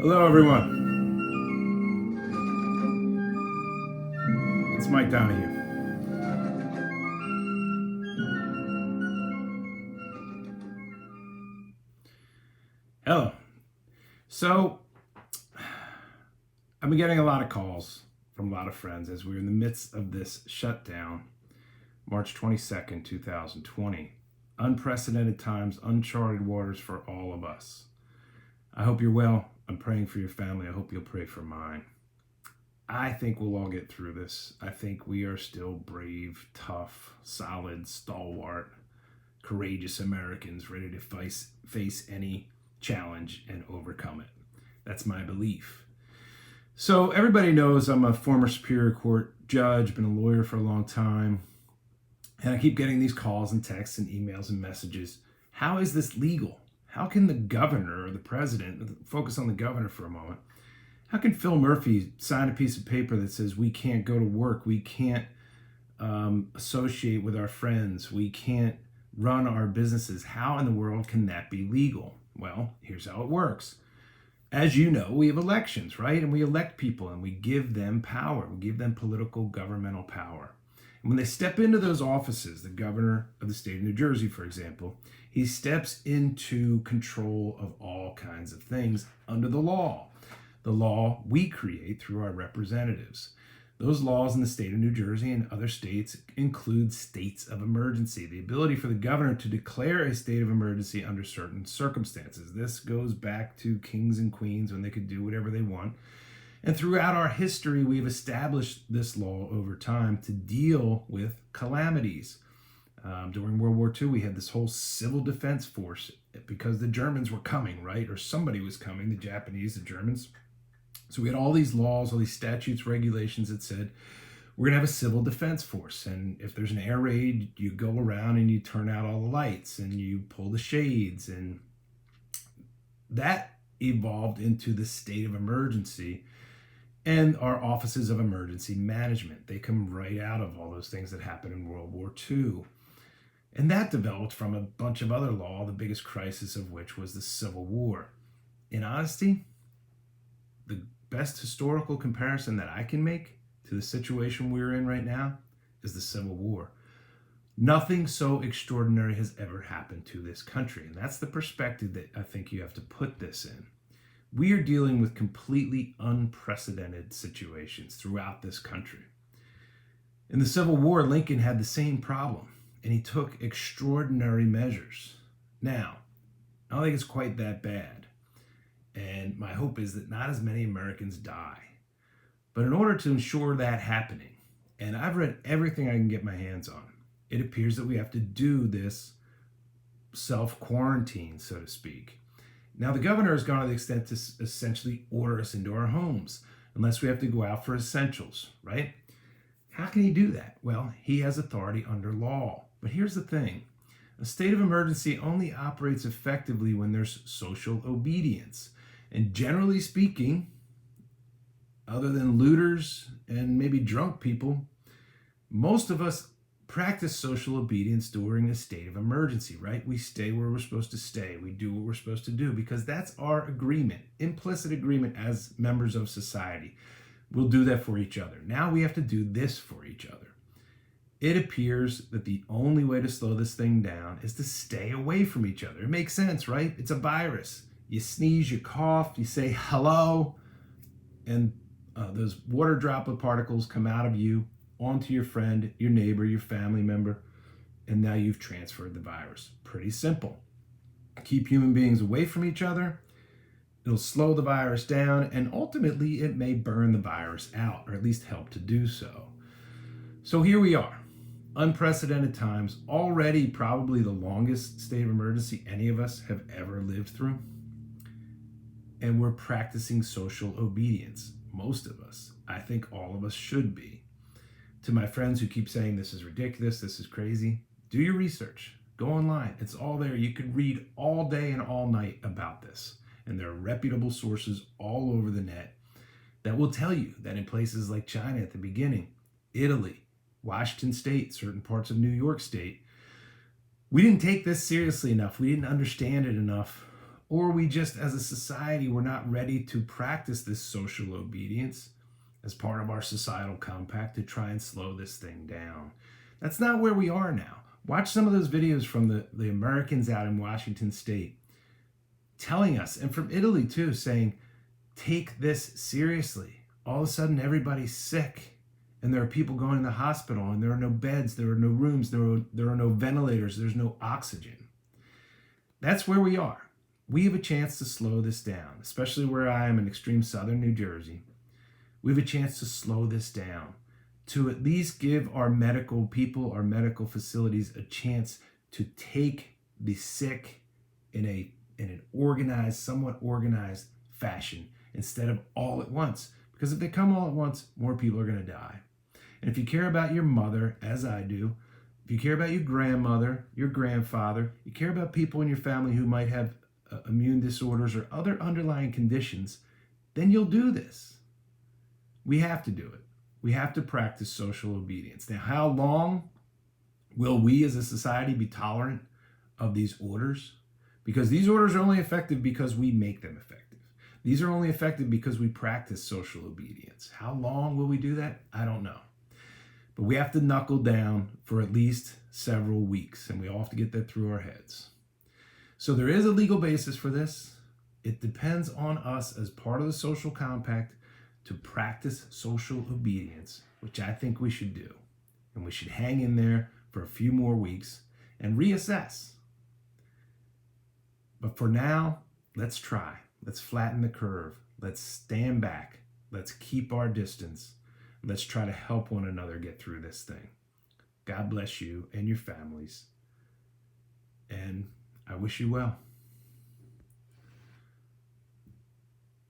Hello, everyone. It's Mike Donohue. Hello. So, I've been getting a lot of calls from a lot of friends as we're in the midst of this shutdown, March 22nd, 2020. Unprecedented times, uncharted waters for all of us. I hope you're well. I'm praying for your family. I hope you'll pray for mine. I think we'll all get through this. I think we are still brave, tough, solid, stalwart, courageous Americans ready to face any challenge and overcome it. That's my belief. So everybody knows I'm a former Superior Court judge, been a lawyer for a long time, and I keep getting these calls and texts and emails and messages. How is this legal? How can the governor or the president, focus on the governor for a moment, how can Phil Murphy sign a piece of paper that says we can't go to work, we can't associate with our friends, we can't run our businesses? How in the world can that be legal? Well, here's how it works. As you know, we have elections, right? And we elect people and we give them power. We give them political governmental power. And when they step into those offices, the governor of the state of New Jersey, for example, he steps into control of all kinds of things under the law we create through our representatives. Those laws in the state of New Jersey and other states include states of emergency, the ability for the governor to declare a state of emergency under certain circumstances. This goes back to kings and queens when they could do whatever they want. And throughout our history, we've established this law over time to deal with calamities. During World War II, we had this whole civil defense force because the Germans were coming, right? Or somebody was coming, the Japanese, the Germans. So we had all these laws, all these statutes, regulations that said, we're going to have a civil defense force. And if there's an air raid, you go around and you turn out all the lights and you pull the shades. And that evolved into the state of emergency and our offices of emergency management. They come right out of all those things that happened in World War II. And that developed from a bunch of other law, the biggest crisis of which was the Civil War. In honesty, the best historical comparison that I can make to the situation we're in right now is the Civil War. Nothing so extraordinary has ever happened to this country. And that's the perspective that I think you have to put this in. We are dealing with completely unprecedented situations throughout this country. In the Civil War, Lincoln had the same problem, and he took extraordinary measures. Now, I don't think it's quite that bad. And my hope is that not as many Americans die. But in order to ensure that happening, and I've read everything I can get my hands on, it appears that we have to do this self-quarantine, so to speak. Now, the governor has gone to the extent to essentially order us into our homes, unless we have to go out for essentials, right? How can he do that? Well, he has authority under law. But here's the thing. A state of emergency only operates effectively when there's social obedience. And generally speaking, other than looters and maybe drunk people, most of us practice social obedience during a state of emergency, right? We stay where we're supposed to stay. We do what we're supposed to do because that's our agreement, implicit agreement as members of society. We'll do that for each other. Now we have to do this for each other. It appears that the only way to slow this thing down is to stay away from each other. It makes sense, right? It's a virus. You sneeze, you cough, you say hello, and those water droplet particles come out of you onto your friend, your neighbor, your family member, and now you've transferred the virus. Pretty simple. Keep human beings away from each other. It'll slow the virus down, and ultimately it may burn the virus out, or at least help to do so. So here we are. Unprecedented times, already probably the longest state of emergency any of us have ever lived through. And we're practicing social obedience. Most of us. I think all of us should be. To my friends who keep saying this is ridiculous, this is crazy, do your research. Go online. It's all there. You can read all day and all night about this. And there are reputable sources all over the net that will tell you that in places like China at the beginning, Italy, Washington State, certain parts of New York State, we didn't take this seriously enough. We didn't understand it enough or we just, as a society, we're not ready to practice this social obedience as part of our societal compact to try and slow this thing down. That's not where we are now. Watch some of those videos from the Americans out in Washington State telling us, and from Italy too, saying, take this seriously. All of a sudden, everybody's sick, and there are people going to the hospital, and there are no beds, there are no rooms, there are no ventilators, there's no oxygen. That's where we are. We have a chance to slow this down, especially where I am in extreme southern New Jersey. We have a chance to slow this down, to at least give our medical people, our medical facilities, a chance to take the sick in an organized, somewhat organized fashion instead of all at once. Because if they come all at once, more people are going to die. And if you care about your mother, as I do, if you care about your grandmother, your grandfather, you care about people in your family who might have immune disorders or other underlying conditions, then you'll do this. We have to do it. We have to practice social obedience. Now, how long will we as a society be tolerant of these orders? Because these orders are only effective because we make them effective. These are only effective because we practice social obedience. How long will we do that? I don't know. But we have to knuckle down for at least several weeks, and we all have to get that through our heads. So there is a legal basis for this. It depends on us as part of the social compact to practice social obedience, which I think we should do. And we should hang in there for a few more weeks and reassess. But for now, let's try. Let's flatten the curve. Let's stand back. Let's keep our distance. Let's try to help one another get through this thing. God bless you and your families. And I wish you well.